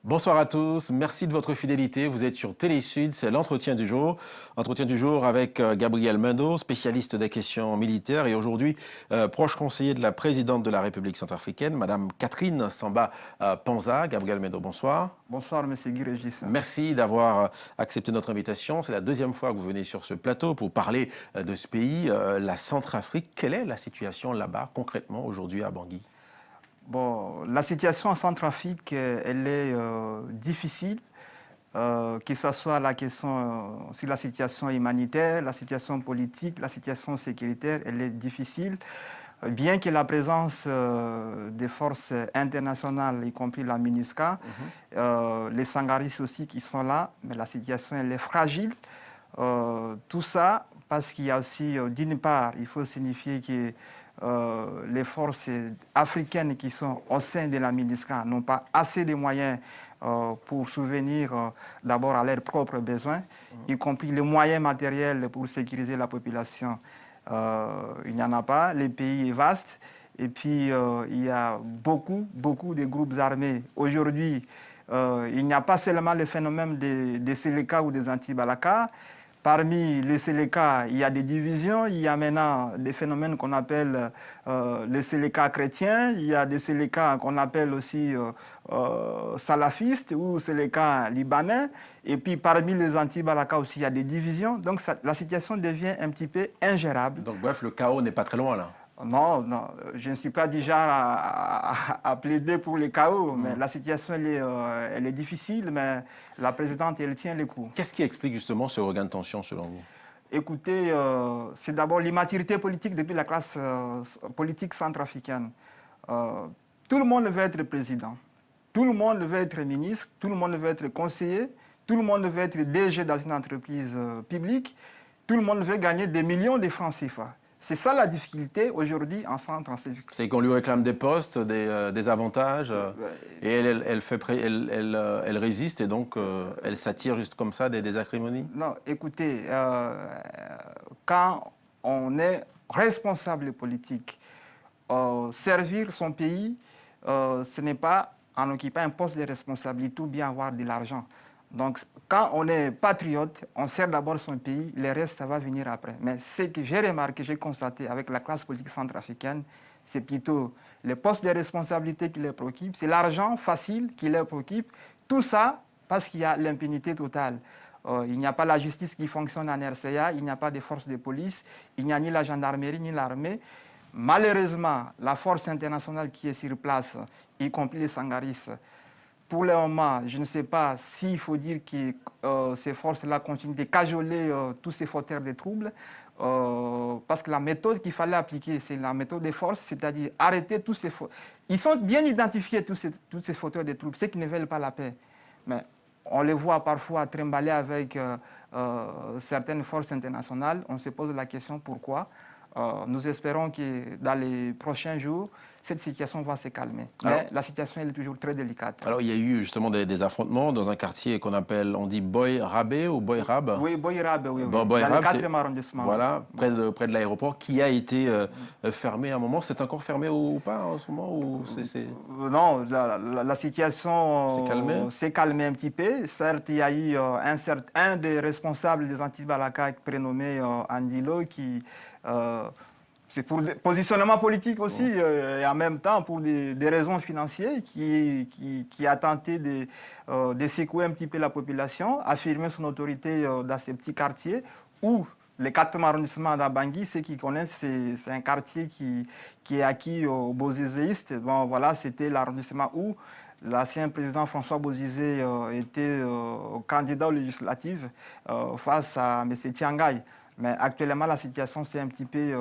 Bonsoir à tous, merci de votre fidélité. Vous êtes sur Télé Sud, c'est l'entretien du jour. Entretien du jour avec Gabriel Mendo, spécialiste des questions militaires et aujourd'hui proche conseiller de la présidente de la République centrafricaine, Madame Catherine Samba Panza. Gabriel Mendo, bonsoir. Bonsoir, Monsieur Guy Régis. Merci d'avoir accepté notre invitation. C'est la deuxième fois que vous venez sur ce plateau pour parler de ce pays, la Centrafrique. Quelle est la situation là-bas concrètement aujourd'hui à Bangui ? Bon, la situation en Centrafrique, elle est difficile, que ce soit la question sur la situation humanitaire, la situation politique, la situation sécuritaire, elle est difficile. Bien que la présence des forces internationales, y compris la MINUSCA, les Sangaris aussi qui sont là, mais la situation elle est fragile. Tout ça parce qu'il y a aussi, d'une part, il faut signifier que les forces africaines qui sont au sein de la MINUSCA n'ont pas assez de moyens pour souvenir d'abord à leurs propres besoins, y compris les moyens matériels pour sécuriser la population. Il n'y en a pas, le pays est vaste et puis il y a beaucoup de groupes armés. Aujourd'hui, il n'y a pas seulement le phénomène des Séléka ou des Anti-Balaka. Parmi les Séléka, il y a des divisions, il y a maintenant des phénomènes qu'on appelle les Séléka chrétiens, il y a des Séléka qu'on appelle aussi salafistes ou Séléka libanais, et puis parmi les anti-Balaka aussi, il y a des divisions, donc la situation devient un petit peu ingérable. Donc bref, le chaos n'est pas très loin là. Non, je ne suis pas du genre à plaider pour le chaos, mais la situation elle est difficile, mais la présidente elle tient les coups. Qu'est-ce qui explique justement ce regain de tension selon vous ? Écoutez, c'est d'abord l'immaturité politique depuis la classe politique centrafricaine. Tout le monde veut être président, tout le monde veut être ministre, tout le monde veut être conseiller, tout le monde veut être DG dans une entreprise publique, tout le monde veut gagner des millions de francs CFA. C'est ça la difficulté aujourd'hui en Centrafrique. C'est qu'on lui réclame des postes, des avantages, et elle résiste et donc elle s'attire juste comme ça des acrimonies. Non, écoutez, quand on est responsable politique, servir son pays, ce n'est pas en occupant un poste de responsabilité ou bien avoir de l'argent. Donc, quand on est patriote, on sert d'abord son pays, le reste, ça va venir après. Mais ce que j'ai remarqué, j'ai constaté avec la classe politique centrafricaine, c'est plutôt les postes de responsabilité qui les préoccupent, c'est l'argent facile qui les préoccupe. Tout ça parce qu'il y a l'impunité totale. Il n'y a pas la justice qui fonctionne en RCA, il n'y a pas de forces de police, il n'y a ni la gendarmerie ni l'armée. Malheureusement, la force internationale qui est sur place, y compris les Sangaris, pour le moment, je ne sais pas s'il faut dire que ces forces-là continuent de cajoler tous ces fauteurs de troubles, parce que la méthode qu'il fallait appliquer, c'est la méthode des forces, c'est-à-dire arrêter tous ces fauteurs. Ils sont bien identifiés, tous ces fauteurs de troubles, ceux qui ne veulent pas la paix. Mais on les voit parfois trimballer avec certaines forces internationales. On se pose la question pourquoi. Nous espérons que dans les prochains jours, cette situation va se calmer. Mais la situation elle est toujours très délicate. Alors, il y a eu justement des affrontements dans un quartier qu'on appelle, on dit Boy Rabé ou Boy Rab. Oui, Boy Rab, oui. Dans le 4e arrondissement. Voilà, près de l'aéroport, qui a été fermé à un moment. C'est encore fermé ou pas en ce moment ou Non, la situation s'est calmée un petit peu. Certes, il y a eu un des responsables des Anti-Balaka prénommé Andilo qui... c'est pour des positionnements politiques aussi, et en même temps pour des raisons financières qui a tenté de secouer un petit peu la population, affirmer son autorité dans ces petits quartiers où le 4e arrondissement d'Abangui, ceux qui connaissent, c'est un quartier qui est acquis aux bozizéistes. Bon, voilà, c'était l'arrondissement où l'ancien président François Bozizé était candidat aux législatives face à M. Tiangaï. Mais actuellement, la situation s'est un petit peu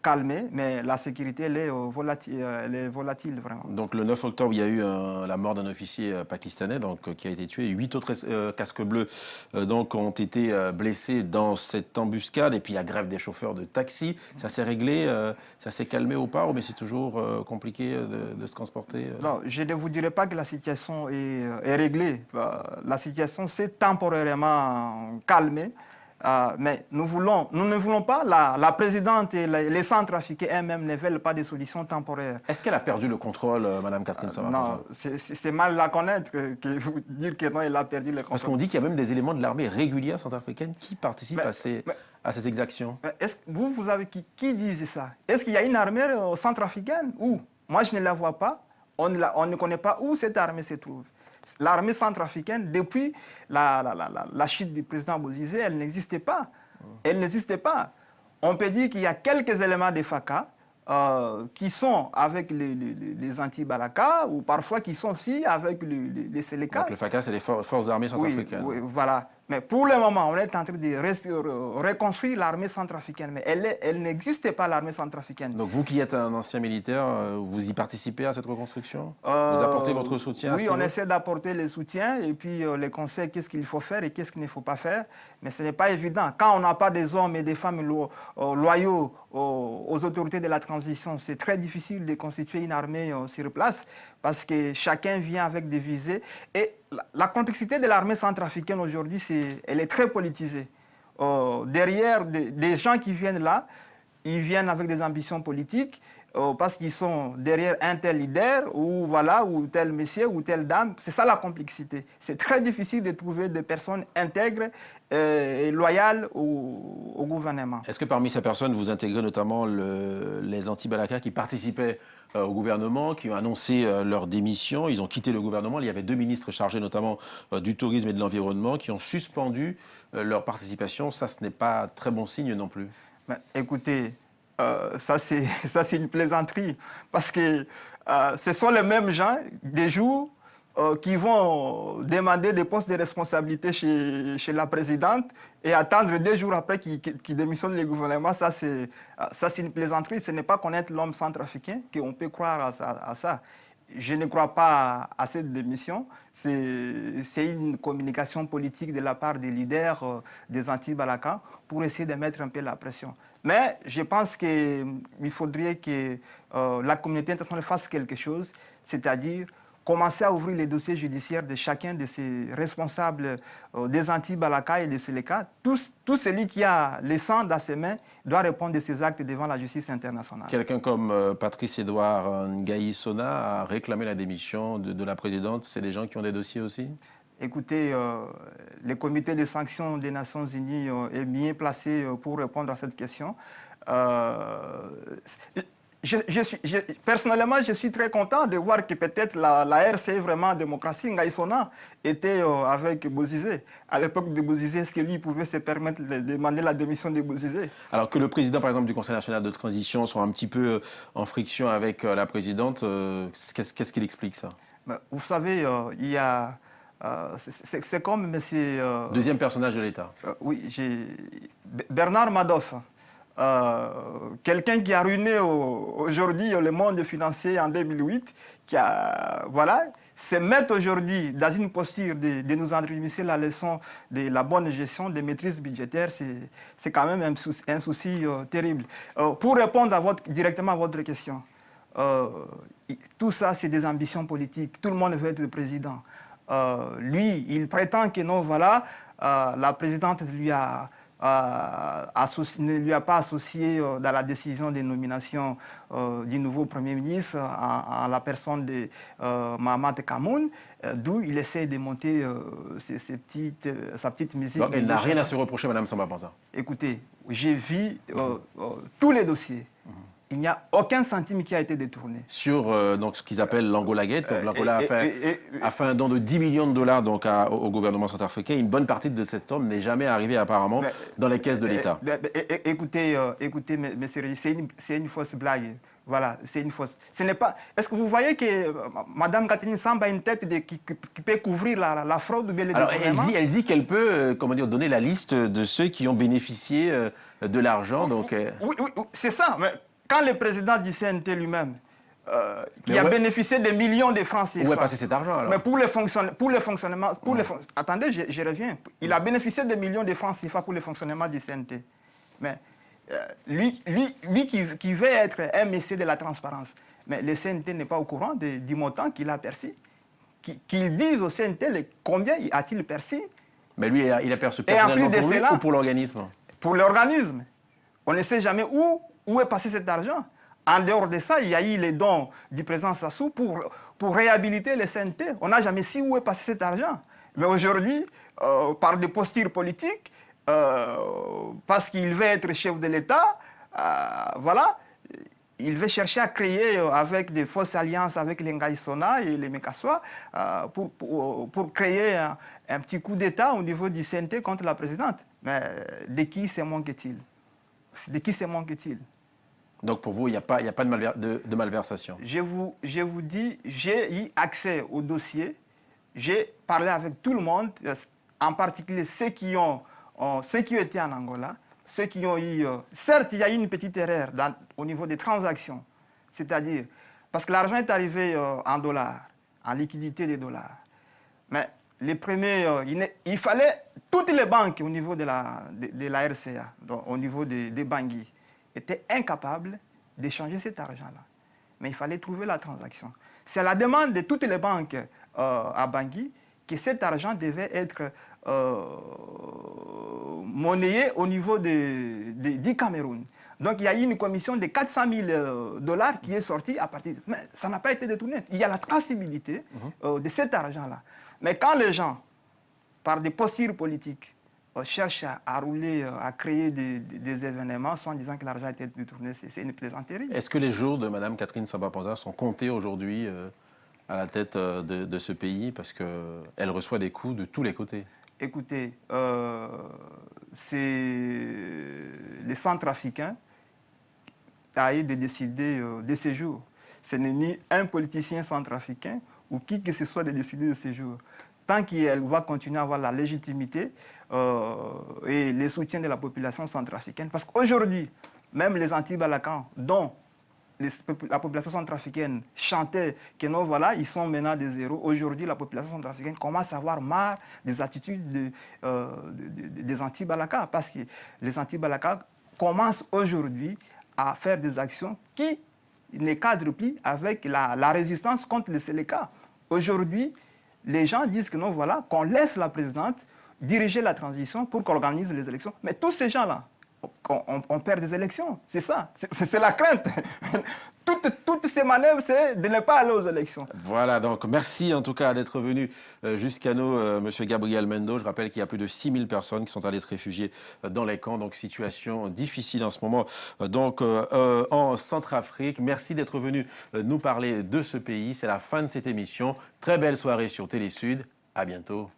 calmée, mais la sécurité, elle est volatile, vraiment. Donc le 9 octobre, il y a eu la mort d'un officier pakistanais qui a été tué. 8 autres casques bleus donc, ont été blessés dans cette embuscade. Et puis la grève des chauffeurs de taxi, ça s'est réglé, ça s'est calmé ou pas? Mais c'est toujours compliqué de se transporter Non, je ne vous dirai pas que la situation est réglée. La situation s'est temporairement calmée. Mais nous ne voulons pas, la présidente et les Centrafricains elles-mêmes ne veulent pas des solutions temporaires. Est-ce qu'elle a perdu le contrôle, Mme Catherine Samba? Non, c'est mal la connaître que vous dire que non, elle a perdu le contrôle. Parce qu'on dit qu'il y a même des éléments de l'armée régulière centrafricaine qui participent à ces exactions. Est-ce que vous avez qui disent ça? Est-ce qu'il y a une armée centrafricaine? Où? Moi, je ne la vois pas. On ne connaît pas où cette armée se trouve. L'armée centrafricaine, depuis la chute du président Bozizé, elle n'existait pas. Elle n'existait pas. On peut dire qu'il y a quelques éléments de FACA qui sont avec les anti-Balaka ou parfois qui sont aussi avec les Séléka. Donc le FACA, c'est les forces armées centrafricaines. Oui, voilà. Mais pour le moment, on est en train de reconstruire l'armée centrafricaine. Mais elle n'existait pas, l'armée centrafricaine. Donc vous qui êtes un ancien militaire, vous y participez à cette reconstruction? Vous apportez votre soutien? Oui, on essaie d'apporter le soutien et puis les conseils, qu'est-ce qu'il faut faire et qu'est-ce qu'il ne faut pas faire. Mais ce n'est pas évident. Quand on n'a pas des hommes et des femmes loyaux aux autorités de la transition, c'est très difficile de constituer une armée sur place parce que chacun vient avec des visées. Et la complexité de l'armée centrafricaine aujourd'hui, elle est très politisée. Derrière des gens qui viennent là, ils viennent avec des ambitions politiques parce qu'ils sont derrière un tel leader ou, voilà, ou tel monsieur ou telle dame. C'est ça la complexité. C'est très difficile de trouver des personnes intègres et loyales au gouvernement. Est-ce que parmi ces personnes, vous intégrez notamment les anti-Balaka qui participaient au gouvernement, qui ont annoncé leur démission? Ils ont quitté le gouvernement. Il y avait 2 ministres chargés notamment du tourisme et de l'environnement qui ont suspendu leur participation. Ça, ce n'est pas très bon signe non plus. Mais, écoutez, ça c'est une plaisanterie parce que ce sont les mêmes gens des jours qui vont demander des postes de responsabilité chez la présidente et attendre 2 jours après qu'il démissionne le gouvernement. Ça c'est une plaisanterie. Ce n'est pas connaître l'homme centrafricain qu'on peut croire à ça. Je ne crois pas à cette démission. C'est une communication politique de la part des leaders des anti-Balaka pour essayer de mettre un peu la pression. Mais je pense qu'il faudrait que la communauté internationale fasse quelque chose, c'est-à-dire commencer à ouvrir les dossiers judiciaires de chacun de ces responsables des anti-Balaka et des Séléka. Tout celui qui a le sang dans ses mains doit répondre de ses actes devant la justice internationale. Quelqu'un comme Patrice-Edouard Ngaï Sona a réclamé la démission de la présidente. C'est des gens qui ont des dossiers aussi? Écoutez, le comité des sanctions des Nations Unies est bien placé pour répondre à cette question. Personnellement, je suis très content de voir que peut-être la RCE vraiment en démocratie, Ngaï Sona, était avec Bozizé. À l'époque de Bozizé, est-ce que lui pouvait se permettre de demander la démission de Bozizé? Alors que le président, par exemple, du Conseil national de transition soit un petit peu en friction avec la présidente, qu'est-ce qu'il explique ça? Vous savez, il y a... c'est comme monsieur... Deuxième personnage de l'État. Oui, Bernard Madoff. Quelqu'un qui a ruiné aujourd'hui le monde financier en 2008, qui a, voilà, se met aujourd'hui dans une posture de nous introduire la leçon de la bonne gestion, de maîtrise budgétaire, c'est quand même un souci terrible. Pour répondre directement à votre question, tout ça, c'est des ambitions politiques. Tout le monde veut être le président. Lui, il prétend que non, voilà, la présidente ne lui a pas associé dans la décision de nomination du nouveau Premier ministre en la personne de Mahamat Kamoun, d'où il essaie de monter sa petite musique. Donc, elle n'a rien à se reprocher, Mme Samba Panza. Écoutez, j'ai vu tous les dossiers. Il n'y a aucun centime qui a été détourné. Sur donc, ce qu'ils appellent l'Angola Gate. Donc l'Angola a fait un don de 10 millions de dollars donc, au gouvernement centrafricain. Une bonne partie de cette somme n'est jamais arrivée apparemment dans les caisses de l'État. Écoutez, monsieur, c'est une fausse blague. Voilà, c'est une fausse. Ce n'est pas. Est-ce que vous voyez que Mme Catherine Samba a une tête qui peut couvrir la fraude ou bien le détournement? Elle dit qu'elle peut, comment dire, donner la liste de ceux qui ont bénéficié de l'argent. Oui, c'est ça. Mais quand le président du CNT lui-même, qui a bénéficié de millions de francs CFA. Où est passé cet argent alors? Mais pour le fonctionnement, attendez, je reviens. Il a bénéficié de millions de francs CFA pour le fonctionnement du CNT. Mais lui qui veut être un messie de la transparence, mais le CNT n'est pas au courant du montant qu'il a perçu. Qu'il dise au CNT combien a-t-il perçu. Mais lui, il a perçu personnellement pour lui ou pour l'organisme? Pour l'organisme. On ne sait jamais où est passé cet argent. En dehors de ça, il y a eu les dons du président Sassou pour réhabiliter le CNT. On n'a jamais su où est passé cet argent. Mais aujourd'hui, par des postures politiques, parce qu'il veut être chef de l'État, voilà, il veut chercher à créer avec des fausses alliances avec les Ngaïsona et les Mekassoa pour créer un petit coup d'État au niveau du CNT contre la présidente. Mais de qui se manque-t-il? De qui se manque-t-il? Donc pour vous, il n'y a pas de malversation? Je vous dis, j'ai eu accès au dossier, j'ai parlé avec tout le monde, en particulier ceux qui ont été en Angola, ceux qui ont eu... certes, il y a eu une petite erreur au niveau des transactions, c'est-à-dire, parce que l'argent est arrivé en dollars, en liquidité des dollars. Mais les premiers, il fallait... Toutes les banques au niveau de la RCA, donc, au niveau des Bangui, étaient incapables d'échanger cet argent-là. Mais il fallait trouver la transaction. C'est à la demande de toutes les banques à Bangui que cet argent devait être monnayé au niveau du Cameroun. Donc il y a eu une commission de 400 000 $ qui est sortie à partir... Mais ça n'a pas été détourné. Il y a la traçabilité de cet argent-là. Mais quand les gens, par des postures politiques, cherchent à rouler, à créer des événements, soit en disant que l'argent a été détourné, c'est une plaisanterie. Est-ce que les jours de Mme Catherine Samba-Panza sont comptés aujourd'hui à la tête de ce pays, parce qu'elle reçoit des coups de tous les côtés? Écoutez, c'est les Centrafricains à de décider de ce jour. Ce n'est ni un politicien centrafricain ou qui que ce soit de décider de ce jour. Tant qu'elle va continuer à avoir la légitimité et le soutien de la population centrafricaine. Parce qu'aujourd'hui, même les anti-Balakans, dont la population centrafricaine chantait que non, voilà, ils sont maintenant des zéros. Aujourd'hui, la population centrafricaine commence à avoir marre des attitudes des anti-Balakans. Parce que les anti-Balakans commencent aujourd'hui à faire des actions qui ne cadrent plus avec la résistance contre les Séléka. Aujourd'hui, les gens disent que non, voilà, qu'on laisse la présidente diriger la transition pour qu'on organise les élections. Mais tous ces gens-là, on perd des élections. C'est ça. C'est la crainte. Toutes ces manœuvres, c'est de ne pas aller aux élections. Voilà, donc merci en tout cas d'être venu jusqu'à nous, M. Gabriel Mendo. Je rappelle qu'il y a plus de 6000 personnes qui sont allées se réfugier dans les camps. Donc situation difficile en ce moment donc, en Centrafrique. Merci d'être venu nous parler de ce pays. C'est la fin de cette émission. Très belle soirée sur Télé Sud. À bientôt.